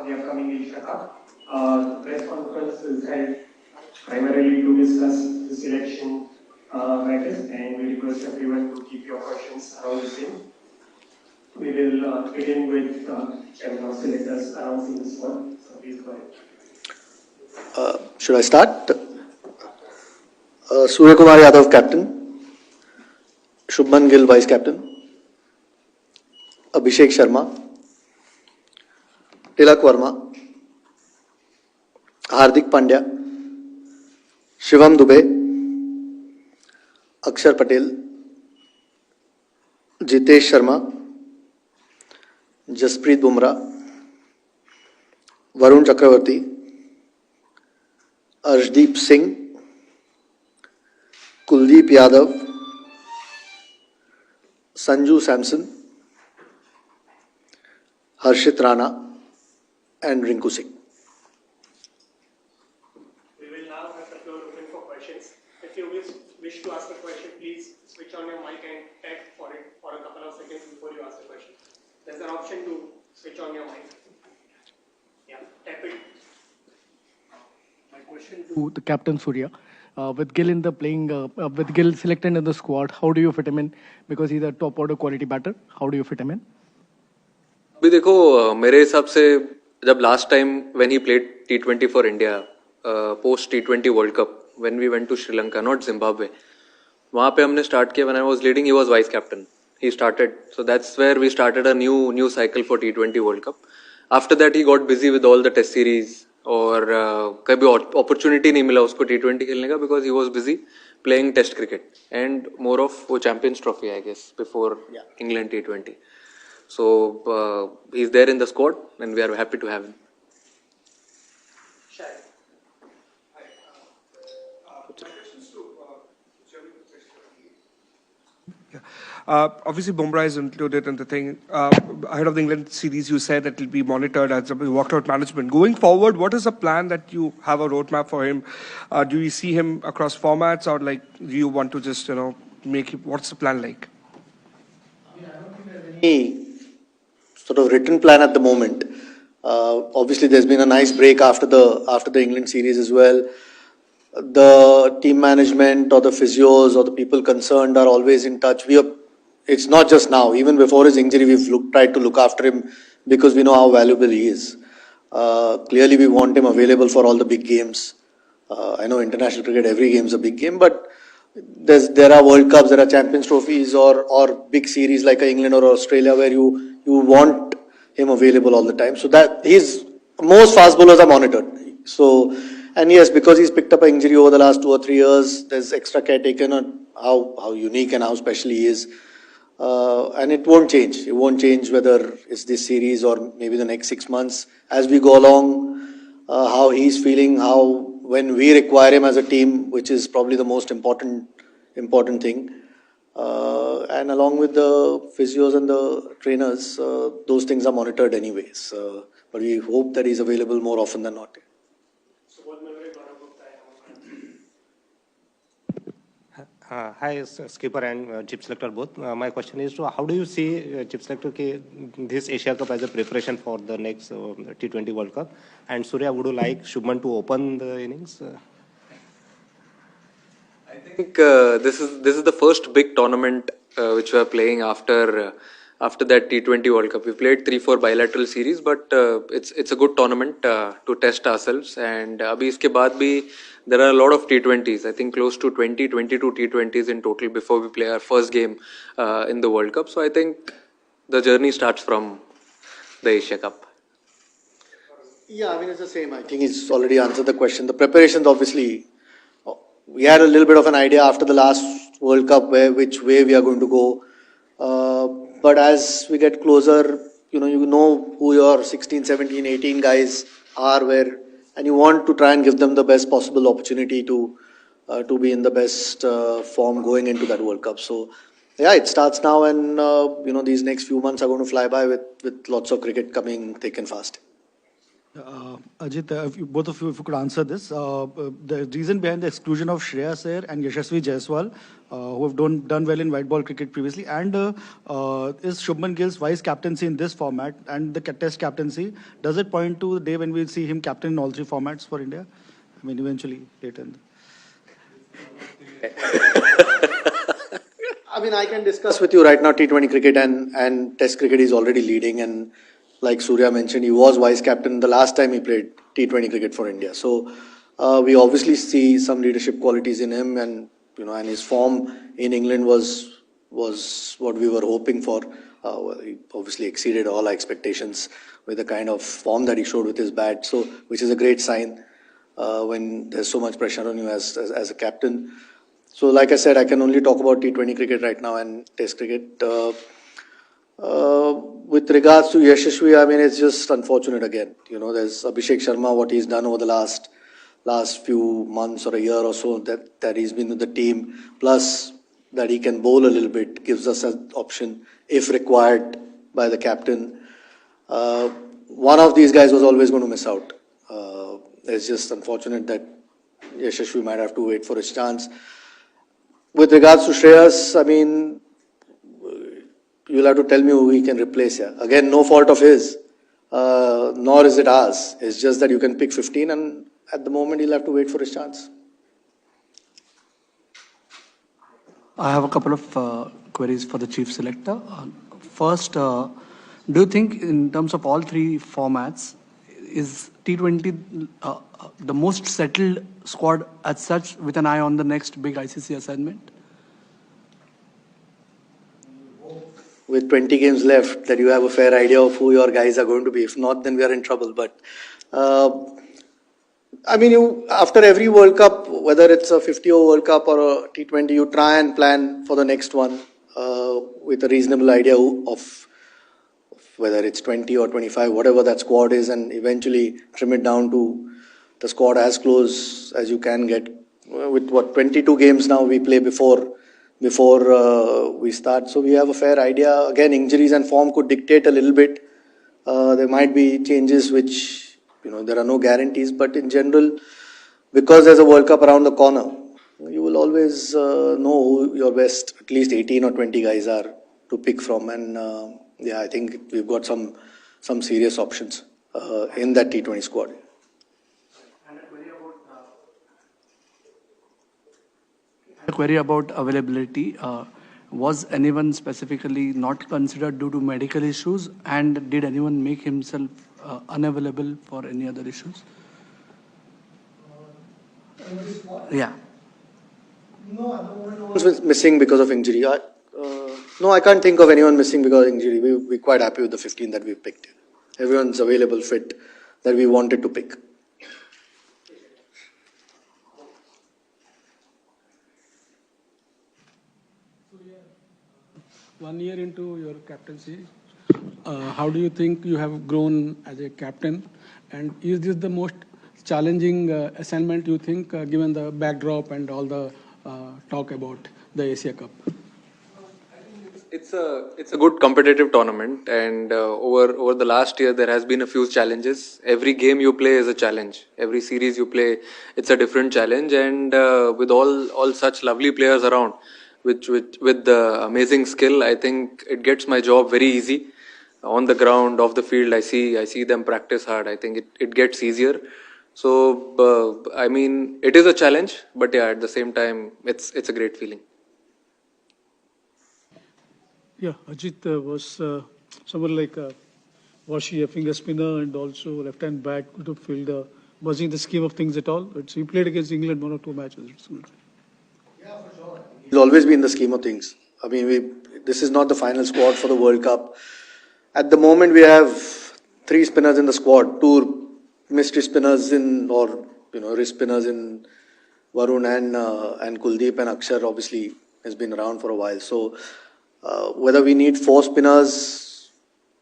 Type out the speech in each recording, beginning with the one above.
for the upcoming Asia Cup. The press conference is held primarily to discuss the selection matters, and we request everyone to keep your questions around the same. We will begin with selectors announcing this one. So please go ahead. Should I start? Surya Kumar Yadav, captain. Shubman Gill, vice captain. Abhishek Sharma. Tilak Verma. Hardik Pandya. Shivam Dubey. Axer patel. Jitesh Sharma. Jaspreet bumrah. Varun Chakravarti. Aarshdeep Singh. Kuldeep Yadav. Sanju Samson. Harshit Rana and Rinku Singh. We will now have the floor open for questions. If you wish to ask a question, please switch on your mic and tap for it for a couple of seconds before you ask the question. There's an option to switch on your mic. Yeah, tap it. My question to the captain Surya. With Gill in the with Gill selected in the squad, how do you fit him in? Because he's a top order quality batter. How do you fit him in? अभी देखो मेरे हिसाब से जब last time when he played T20 for India post T20 World Cup when we went to Sri Lanka not Zimbabwe वहाँ पे हमने start किया when I was leading he was vice captain he started so that's where we started a new cycle for T20 World Cup after that he got busy with all the test series और कभी opportunity नहीं मिला उसको T20 खेलने का because he was busy playing Test cricket and more of the Champions Trophy I guess before England T20. So he's there in the squad, and we are happy to have him. Obviously, Bumrah is included in the thing. Ahead of the England series, you said that it will be monitored as a walkout management. Going forward, what is the plan that you have a roadmap for him? Do you see him across formats, or like do you want to just make him? What's the plan like? I don't think there's any sort of written plan at the moment. Obviously, there's been a nice break after the England series as well. The team management or the physios or the people concerned are always in touch. It's not just now. Even before his injury, we've tried to look after him because we know how valuable he is. Clearly, we want him available for all the big games. I know international cricket, every game is a big game, but there are World Cups, there are Champions Trophies or big series like England or Australia where you want him available all the time. So that most fast bowlers are monitored. So, and yes, because he's picked up an injury over the last 2 or 3 years, there's extra care taken on how unique and how special he is. And it won't change. It won't change whether it's this series or maybe the next 6 months. As we go along, how he's feeling, when we require him as a team, which is probably the most important thing. And along with the physios and the trainers, those things are monitored anyways. But we hope that he's available more often than not. Hi, skipper and chip selector both. My question is, how do you see chip selector this Asia Cup as a preparation for the next T20 World Cup? And Surya, would you like Shubman to open the innings? I think this is the first big tournament which we are playing after that T20 World Cup. We played 3-4 bilateral series, but it's a good tournament to test ourselves. And abhi iske baad bhi there are a lot of T20s. I think close to 22 T20s in total before we play our first game in the World Cup. So I think the journey starts from the Asia Cup. Yeah, I mean it's the same. I think he's already answered the question. The preparations, obviously, we had a little bit of an idea after the last World Cup which way we are going to go. But as we get closer, you know who your 16, 17, 18 guys are, and you want to try and give them the best possible opportunity to be in the best form going into that World Cup. So, yeah, it starts now, and these next few months are going to fly by with lots of cricket coming thick and fast. Ajit, if you, both of you, if you could answer this, the reason behind the exclusion of Shreyas Iyer and Yashasvi Jaiswal, who have done well in white ball cricket previously, and is Shubman Gill's vice captaincy in this format and the test captaincy, does it point to the day when we'll see him captain in all three formats for India? I mean, eventually later. I mean, I can discuss with you right now T20 cricket and Test cricket is already leading. And like Surya mentioned, he was vice captain the last time he played T20 cricket for India. So we obviously see some leadership qualities in him, and and his form in England was what we were hoping for. Well, he obviously exceeded all our expectations with the kind of form that he showed with his bat. So, which is a great sign when there's so much pressure on you as a captain. So, like I said, I can only talk about T20 cricket right now and Test cricket. With regards to Yashasvi, I mean, it's just unfortunate again. There's Abhishek Sharma, what he's done over the last few months or a year or so that he's been with the team, plus that he can bowl a little bit, gives us an option if required by the captain. One of these guys was always going to miss out. It's just unfortunate that Yashasvi might have to wait for his chance. With regards to Shreyas, I mean, you'll have to tell me who he can replace here. Again, no fault of his, nor is it ours. It's just that you can pick 15, and at the moment he'll have to wait for his chance. I have a couple of queries for the chief selector. First, do you think in terms of all three formats, is T20 the most settled squad as such, with an eye on the next big ICC assignment? With 20 games left, that you have a fair idea of who your guys are going to be. If not, then we are in trouble. But I mean, after every World Cup, whether it's a 50-over World Cup or a T20, you try and plan for the next one with a reasonable idea of whether it's 20 or 25, whatever that squad is, and eventually trim it down to the squad as close as you can get. With 22 games now we play before we start, so we have a fair idea. Again, injuries and form could dictate a little bit. There might be changes which, there are no guarantees, but in general, because there's a World Cup around the corner, you will always know who your best, at least 18 or 20 guys are to pick from. And I think we've got some serious options in that T20 squad. A query about availability. Was anyone specifically not considered due to medical issues, and did anyone make himself unavailable for any other issues? Yeah. No one's missing because of injury. No, I can't think of anyone missing because of injury. We're quite happy with the 15 that we've picked. Everyone's available, fit, that we wanted to pick. One year into your captaincy, how do you think you have grown as a captain? And is this the most challenging assignment, you think, given the backdrop and all the talk about the Asia Cup? It's a good competitive tournament, and over the last year there has been a few challenges. Every game you play is a challenge. Every series you play, it's a different challenge, and with all such lovely players around, with the amazing skill, I think it gets my job very easy. On the ground, off the field, I see them practice hard. I think it gets easier. So I mean, it is a challenge, but yeah, at the same time, it's a great feeling. Yeah, Aajit was someone like was he a finger spinner and also left-hand back, good fielder? Was he in the scheme of things at all? He played against England 1 or 2 matches. He'll always be in the scheme of things. I mean, this is not the final squad for the World Cup. At the moment, we have 3 spinners in the squad, 2 mystery spinners wrist spinners in Varun and Kuldeep, and Axer obviously has been around for a while. So whether we need 4 spinners,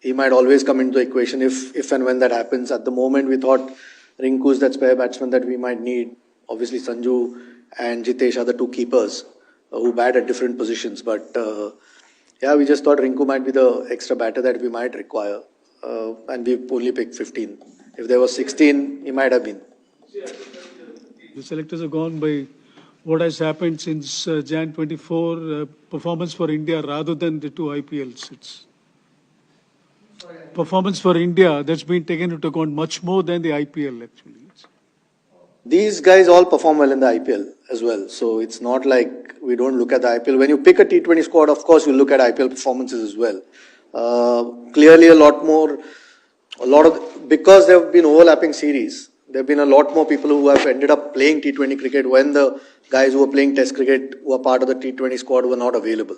he might always come into the equation if and when that happens. At the moment, we thought Rinku's that spare batsman that we might need. Obviously, Sanju and Jitesh are the 2 keepers who bat at different positions. But we just thought Rinku might be the extra batter that we might require. And we've only picked 15. If there was 16, he might have been. The selectors have gone by what has happened since Jan 24 performance for India rather than the two IPLs. It's performance for India that's been taken into account much more than the IPL actually. These guys all perform well in the IPL as well. So it's not like we don't look at the IPL. When you pick a T20 squad, of course, you look at IPL performances as well. Clearly because there have been overlapping series, there have been a lot more people who have ended up playing T20 cricket when the guys who were playing Test cricket, who are part of the T20 squad, were not available.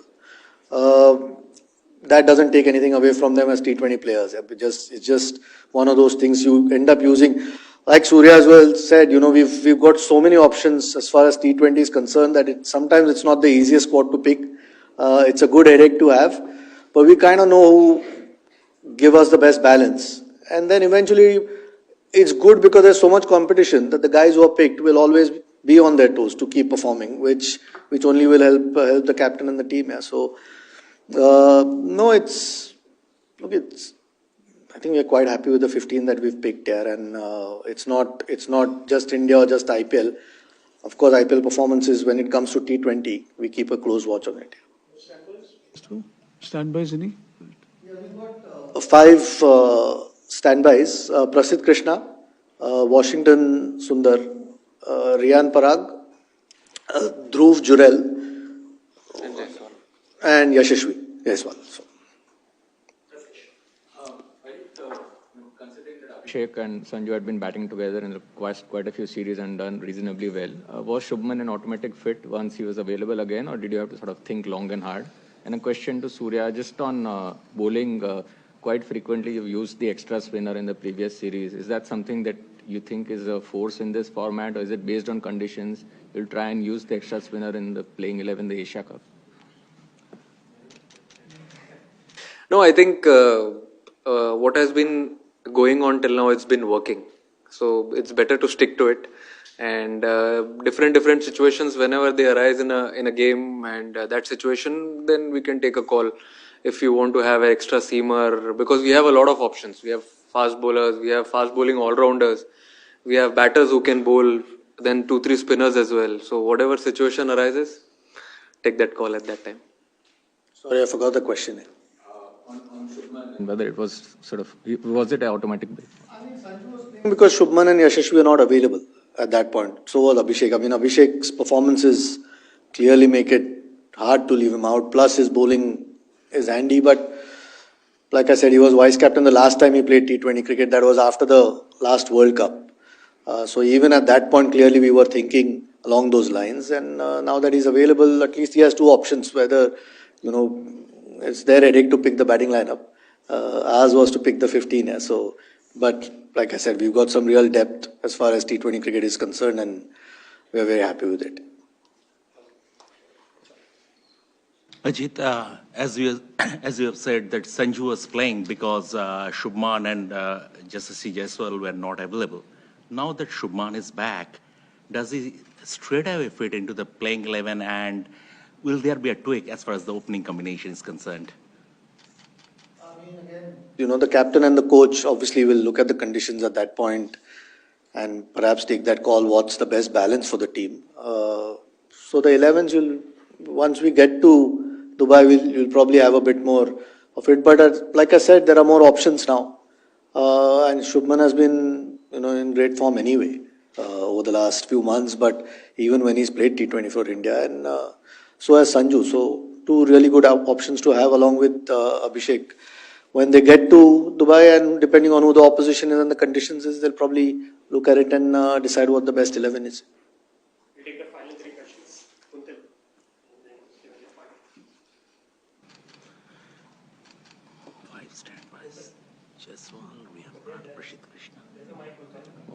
That doesn't take anything away from them as T20 players. It's just one of those things you end up using. Like Surya as well said, we've got so many options as far as T20 is concerned that sometimes it's not the easiest squad to pick. It's a good headache to have, but we kind of know who give us the best balance. And then eventually it's good because there's so much competition that the guys who are picked will always be on their toes to keep performing, which only will help the captain and the team. Yeah. So, I think we're quite happy with the 15 that we've picked here, and it's not just India or just IPL. Of course, IPL performances, when it comes to T20, we keep a close watch on it. Standbys, any? Yeah, we've got 5 standbys. Prasidh Krishna, Washington Sundar, Riyan Parag, Dhruv Jurel, and Yashasvi Jaiswal. So. Abhishek and Sanju had been batting together in quite a few series and done reasonably well. Was Shubman an automatic fit once he was available again, or did you have to sort of think long and hard? And a question to Surya, just on bowling, quite frequently you've used the extra spinner in the previous series. Is that something that you think is a force in this format, or is it based on conditions? You'll try and use the extra spinner in the playing 11, the Asia Cup? No, I think what has been going on till now, it's been working. So it's better to stick to it. And different situations, whenever they arise in a game and that situation, then we can take a call if you want to have an extra seamer, because we have a lot of options. We have fast bowlers, we have fast bowling all-rounders, we have batters who can bowl, then 2-3 spinners as well. So whatever situation arises, take that call at that time. Sorry, I forgot the question. On Shubman, and whether it was was it an automatic bid? I think Sanju was playing because Shubman and Yashasvi were not available at that point. So was Abhishek. I mean, Abhishek's performances clearly make it hard to leave him out. Plus, his bowling is handy. But like I said, he was vice captain the last time he played T20 cricket. That was after the last World Cup. So even at that point, clearly we were thinking along those lines. And now that he's available, at least he has 2 options. Whether, it's their headache to pick the batting lineup. Ours was to pick the 15. Yeah. So, but like I said, we've got some real depth as far as T20 cricket is concerned, and we're very happy with it. Ajit, as you have said that Sanju was playing because Shubman and Jaspreet Jaiswal were not available. Now that Shubman is back, does he straight away fit into the playing 11, and will there be a tweak as far as the opening combination is concerned? I mean, again, the captain and the coach obviously will look at the conditions at that point and perhaps take that call, what's the best balance for the team. So the 11s once we get to Dubai, you'll probably have a bit more of it. But like I said, there are more options now. And Shubman has been, in great form anyway over the last few months. But even when he's played T20 for India, and so has Sanju. So 2 really good options to have along with Abhishek. When they get to Dubai, and depending on who the opposition is and the conditions is, they'll probably look at it and decide what the best 11 is. We take the final 3 questions. Kuntal. 5 standbys. Jaiswal, we have brought Prasidh Krishna.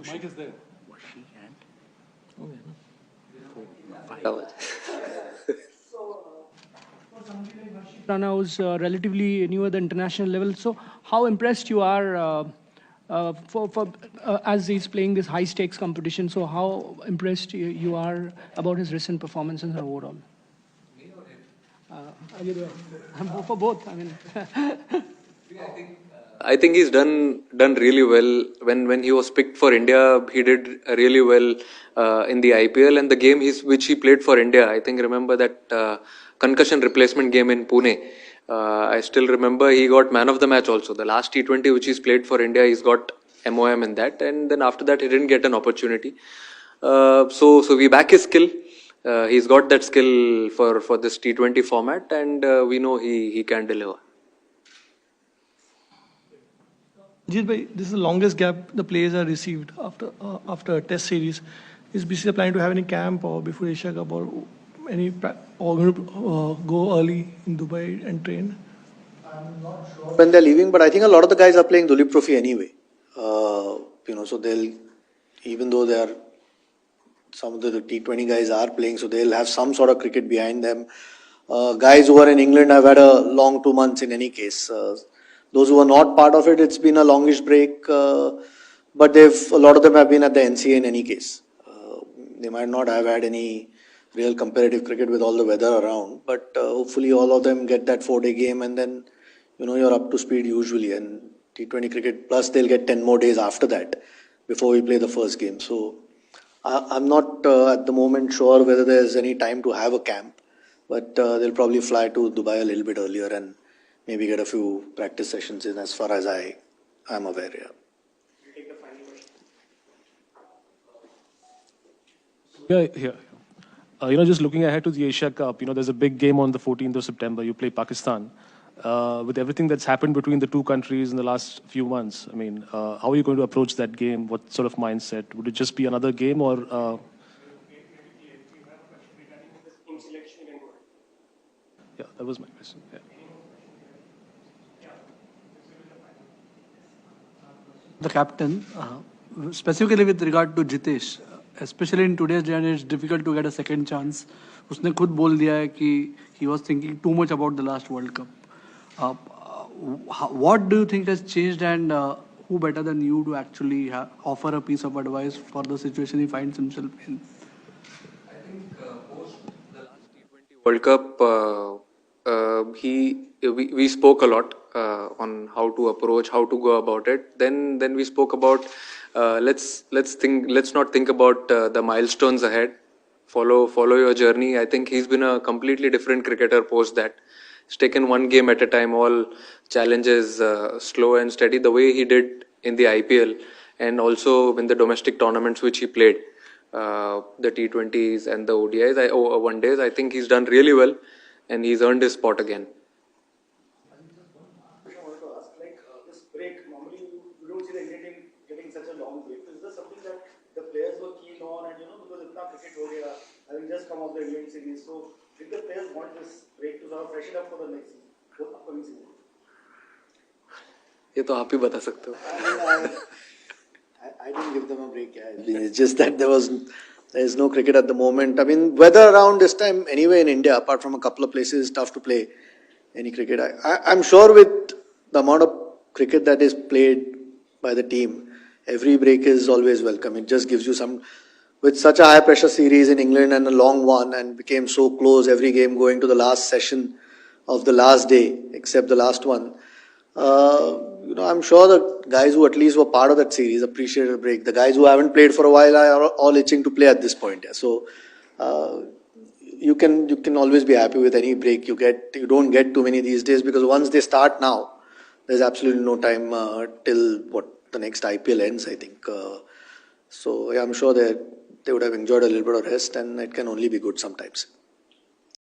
Mike is there. Washi and... Oh, yeah. 5. Rana was relatively new at the international level. So, how impressed you are as he's playing this high stakes competition? So, how impressed you are about his recent performances overall? Me or him? For both. I mean, I think I think he's done really well. When he was picked for India, he did really well in the IPL, and the game which he played for India. I think remember that concussion replacement game in Pune. I still remember he got man of the match also. The last T20 which he's played for India, he's got MOM in that, and then after that he didn't get an opportunity. So we back his skill. He's got that skill for this T20 format, and we know he can deliver. Ajit bhai, this is the longest gap the players are received after a test series. Is BCCI planning to have any camp or before Asia Cup or any or going to go early in Dubai and train? I'm not sure when they're leaving, but I think a lot of the guys are playing Duleep Trophy anyway. So they'll, even though they are, some of the T20 guys are playing, so they'll have some sort of cricket behind them. Guys who are in England have had a long 2 months in any case. Those who are not part of it, it's been a longish break, but a lot of them have been at the NCA in any case. They might not have had any real competitive cricket with all the weather around, but hopefully all of them get that 4-day game, and then you're up to speed usually. And T20 cricket, plus they'll get 10 more days after that before we play the first game. So I'm not at the moment sure whether there's any time to have a camp, but they'll probably fly to Dubai a little bit earlier and maybe get a few practice sessions in, as far as I'm aware. Yeah. You take the final question. Yeah. Just looking ahead to the Asia Cup, there's a big game on the 14th of September. You play Pakistan. With everything that's happened between the two countries in the last few months, how are you going to approach that game? What sort of mindset? Would it just be another game or... Yeah, that was my question. Yeah. The captain, specifically with regard to Jitesh, especially in today's day and age, it's difficult to get a second chance. उसने खुद बोल दिया है कि he was thinking too much about the last World Cup. What do you think has changed, and who better than you to actually offer a piece of advice for the situation he finds himself in? I think post the last T20 World Cup, we spoke a lot on how to approach, how to go about it. Then we spoke about let's not think about the milestones ahead. Follow your journey. I think he's been a completely different cricketer post that. He's taken one game at a time, all challenges slow and steady, the way he did in the IPL and also in the domestic tournaments which he played, the T20s and the ODIs, one days. I think he's done really well and he's earned his spot again. I wanted to ask, this break, normally you don't see the Indian team getting such a long break. Is this something that the players were keen on, and because itna cricket ho gaya, having just come off the England series, so did the players want this break to sort of freshen up for the next season, for upcoming season? ये तो आप ही बता सकते हो. I didn't give them a break. It's just that there is no cricket at the moment. Weather around this time anyway in India, apart from a couple of places, it's tough to play any cricket. I'm sure with the amount of cricket that is played by the team, every break is always welcome. It just gives you some, with such a high pressure series in England and a long one, and became so close, every game going to the last session of the last day, except the last one. I'm sure the guys who at least were part of that series appreciated a break. The guys who haven't played for a while are all itching to play at this point. So you can always be happy with any break you get. You don't get too many these days, because once they start now, there's absolutely no time till the next IPL ends, I think. I'm sure they would have enjoyed a little bit of rest, and it can only be good sometimes.